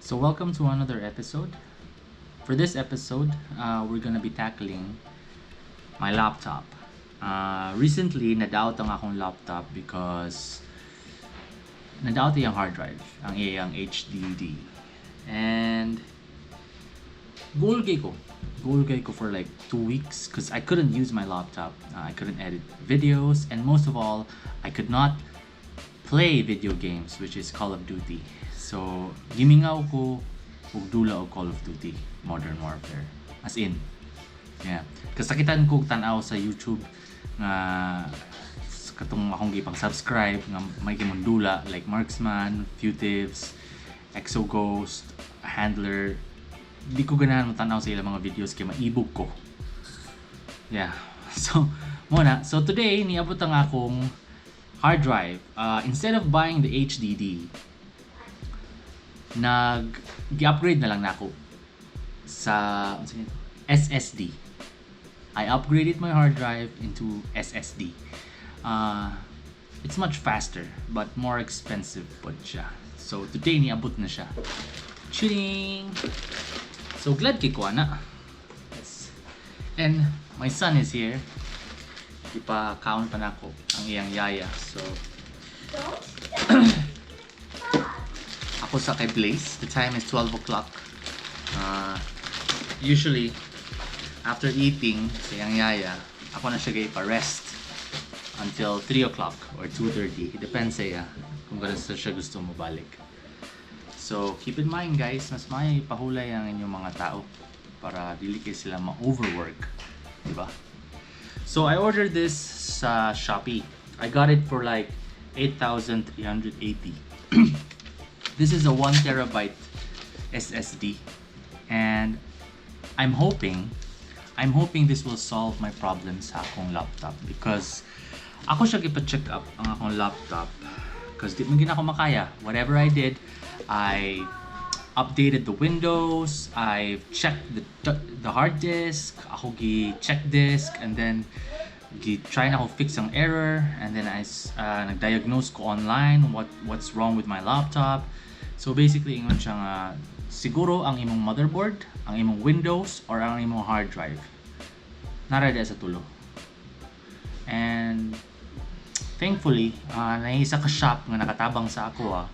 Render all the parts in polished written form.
So welcome to another episode. For this episode, we're gonna be tackling my laptop. Recently, na-doubt ang akong laptop because na-doubt yung hard drive, ang iyang HDD. And goal ko for like 2 weeks because I couldn't use my laptop. I couldn't edit videos, and most of all, I could not play video games, which is Call of Duty. So, mingaw ko og dula og Call of Duty Modern Warfare. As in, yeah. Kasakitan ko tanaw sa YouTube nga katong akong gipang-subscribe nga may gimong dula like Marksman, Fugitives, Exo Ghost, Handler. Di ko ganahan matanaw sa ilang mga videos kay maibog ko. Yeah. So, so today niabot ang akong hard drive. Instead of buying the HDD, nag-upgrade na lang na ako sa SSD. I upgraded my hard drive into SSD. It's much faster but more expensive po siya. So today niabot na siya. Chilling. So glad kay ko na. Yes. And my son is here. Ipa-count pa na ako ang iyang yaya. So ako sa kay Blaze. The time is 12 o'clock. Usually, after eating sa iyang yaya, ako na siya gay pa-rest until 3 o'clock or 2:30. It depends sa iya kung gano'n siya gusto mo balik. So, keep in mind guys, mas may pahulay ang inyong mga tao para dili kayo sila ma-overwork. Diba? So, I ordered this sa Shopee. I got it for like 8,380. This is a 1 terabyte SSD, and I'm hoping this will solve my problems sa akong laptop because ako siya gipa-check up ang akong laptop because di man gina ako makaya. Whatever I did, I updated the Windows, I checked the hard disk, ako gi-check disk, and then try na ako fix ang error, and then I nag-diagnose ko online what's wrong with my laptop. So basically, ingon siya nga siguro ang imong motherboard, ang imong Windows, or ang imong hard drive nara sa tulo. And thankfully, naisa ka shop nga nakatabang sa ako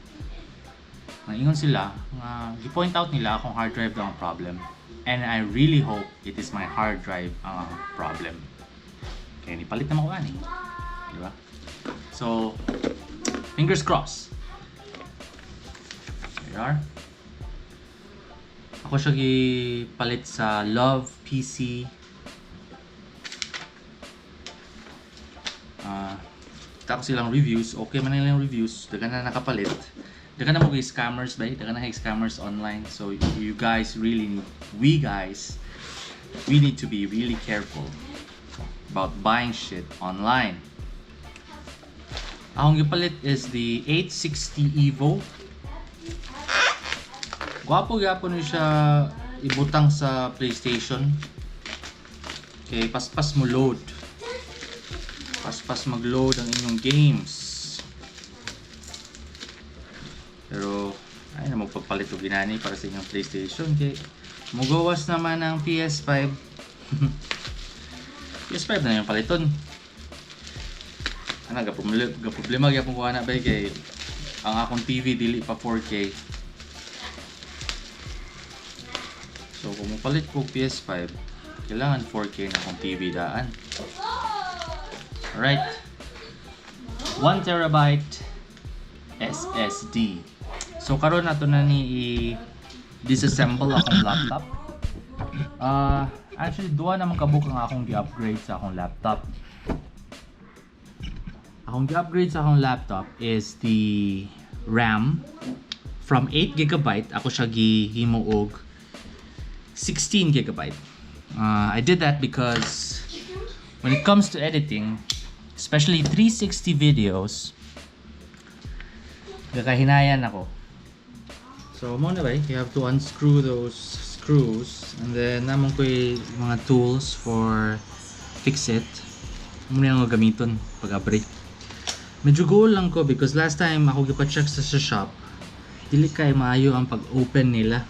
ingon sila nga gi-point out nila akong hard drive daw ang problem. And I really hope it is my hard drive ang problem. Kaya nipalit naman ko ani. Di ba? So, fingers crossed. There you are. Ako siya gipalit sa Love PC. Kita ko silang reviews. Okay man nilang reviews. Dagan na nakapalit. Dagan na mo kay scammers ba? Dagan na kay scammers online. So you guys really we need to be really careful about buying shit online. Akong gipalit is the 860 Evo. Gwapo gyapon ni siya ibutang sa PlayStation. Okay, paspas mo load. Paspas mag-load ang inyong games. Pero ay na magpapalit og ginani para sa inyong PlayStation kay mugawas naman ang PS5. PS5 na yung paliton. Ana ga problema gyapon ko ana ba kay ang akong TV dili pa 4K. So kung mapalit ko PS5, kailangan 4K na akong TV daan. Alright. 1 terabyte SSD. So karon nato na ni i-disassemble akong laptop. Actually duha na makabuk ang akong gi-upgrade sa akong laptop. Akong gi-upgrade sa akong laptop is the RAM from 8GB. Ako siya gihimo og 16GB. I did that because when it comes to editing, especially 360 videos, gakahinayan ako. So mo na ba, you have to unscrew those screws, and then namon ko yung mga tools for fix it. Muna yung gamiton pag-upgrade. Medyo goal lang ko because last time ako gipa-check sa shop, dili kay maayo ang pag-open nila.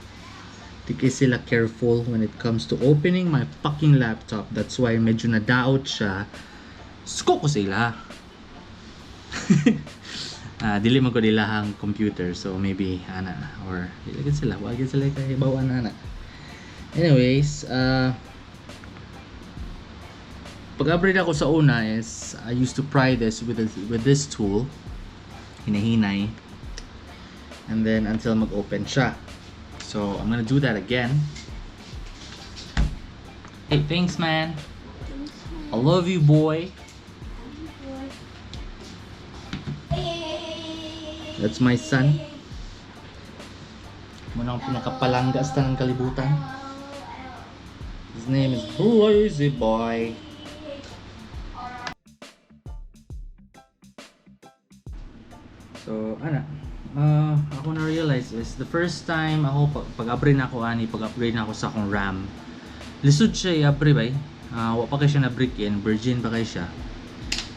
Di kay sila careful when it comes to opening my fucking laptop. That's why medyo na-doubt siya. Sko ko sila. Dili man ko nilahang computer, so maybe ana or dili sila wag sila kay bawaan ana. Anyways, pag-upgrade ako sa una is I used to pry this with this tool, hinahinay, and then until mag-open siya. So I'm gonna do that again. Hey, thanks man. I love you, boy. That's my son. Muna ang pinakapalanggas ng kalibutan. His name is Lazy Boy. So, ako na-realize is the first time ako pag-upgrade na ako pag-upgrade na ako sa akong RAM. Lisod siya i-upgrade bay. Wa pa kay siya na break in, virgin pa kay siya.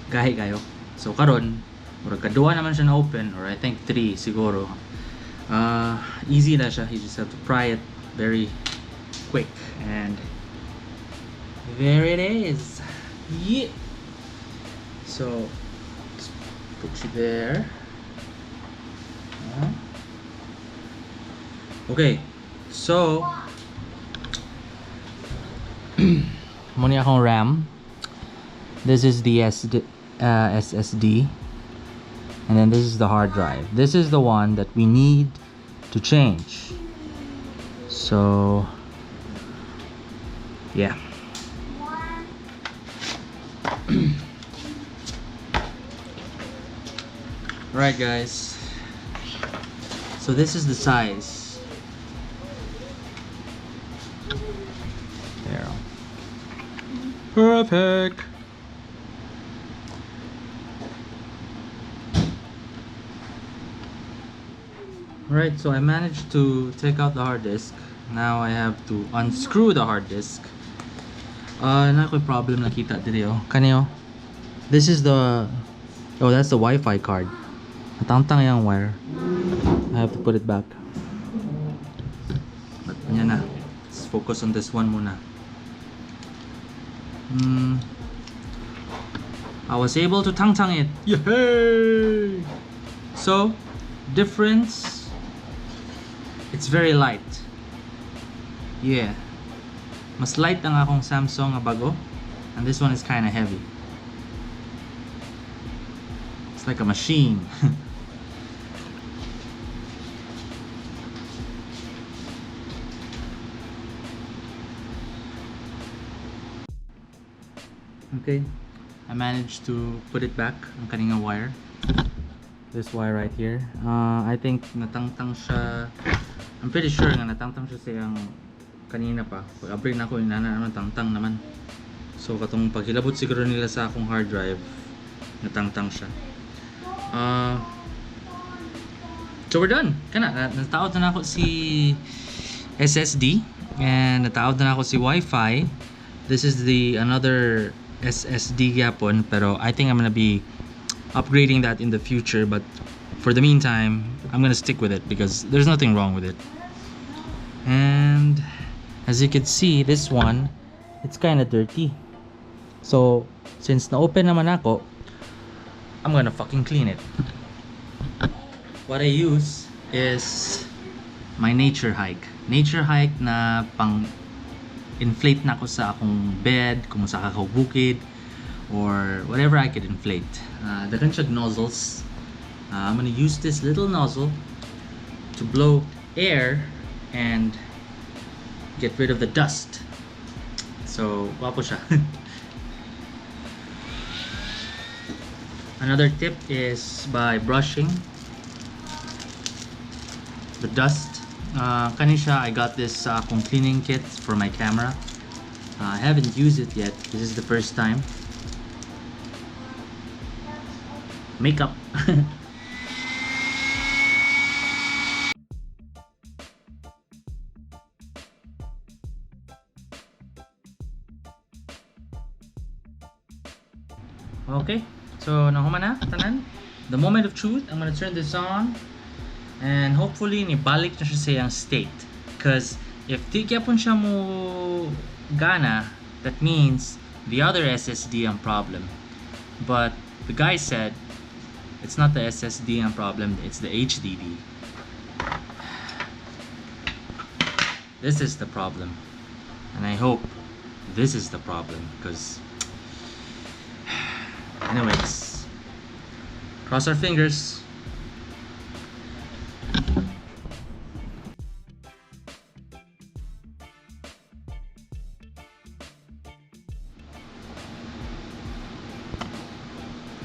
Gahi kayo. So karon, murag kadua naman siya na open, or I think 3 siguro. Easy na siya. You just have to pry it very quick, and there it is. Yeah. So just put you there. Okay, so muna akong RAM. This is the SSD, and then this is the hard drive. This is the one that we need to change. So yeah. Alright guys, so this is the size. There. Perfect. Alright, so I managed to take out the hard disk. Now I have to unscrew the hard disk. Na ko problem nakita diri oh. Kani oh. This is the that's the Wi-Fi card. Natangtang yung wire. I have to put it back. But yan na. Let's focus on this one muna. I was able to tangtang it. Yay! So, difference. It's very light. Yeah. Mas light ang akong Samsung nga bago. And this one is kinda heavy. It's like a machine. Okay, I managed to put it back ang kaninga wire. This wire right here. I think natangtang siya. I'm pretty sure nga natangtang siya siyang kanina pa. Pag-upgrade na ako, natangtang naman. So katong paghilabot siguro nila sa akong hard drive, natangtang siya. So we're done. Kana nataod na ako si SSD, and nataod na ako si Wi-Fi. This is the another SSD yapon, pero I think I'm gonna be upgrading that in the future, but for the meantime I'm gonna stick with it because there's nothing wrong with it. And as you can see, this one, it's kind of dirty. So since na-open naman ako, I'm gonna fucking clean it. What I use is my nature hike. Nature hike na pang inflate na ako sa akong bed, kung sa ako bukid, or whatever I could inflate. Dagan siya nozzles. I'm gonna use this little nozzle to blow air and get rid of the dust. So, wapo siya. Another tip is by brushing the dust. Kanisha, I got this akong cleaning kit for my camera. I haven't used it yet. This is the first time. Makeup. Okay, so nahuman na tanan. The moment of truth. I'm gonna turn this on. And hopefully nibalik na siya sa iyang state. Because if di gyapon siya mo gana, that means the other SSD ang problem. But the guy said it's not the SSD ang problem, it's the HDD. This is the problem. And I hope this is the problem, because anyways, cross our fingers.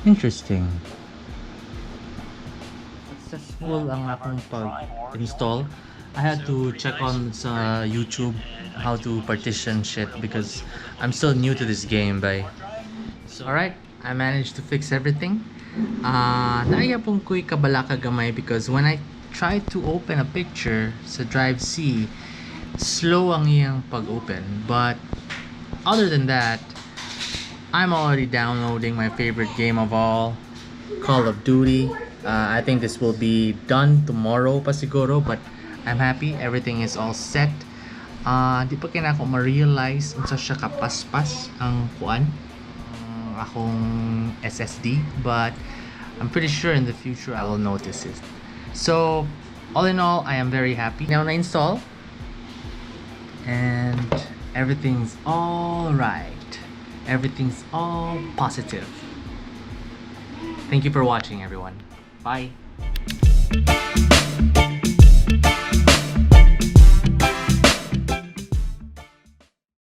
Interesting. Successful ang akong pag-install. I had to check on sa YouTube how to partition shit because I'm still new to this game, bay. So, alright, I managed to fix everything. Naaya pong ko'y kabalaka gamay because when I tried to open a picture sa Drive C, slow ang iyang pag-open. But other than that, I'm already downloading my favorite game of all, Call of Duty. I think this will be done tomorrow pa siguro, but I'm happy everything is all set. Di pa kaya ako ma-realize unsa siya kapaspas ang kuan akong SSD, but I'm pretty sure in the future I will notice it. So all in all, I am very happy. Now na-install and everything's all right. Everything's all positive. Thank you for watching, everyone. Bye.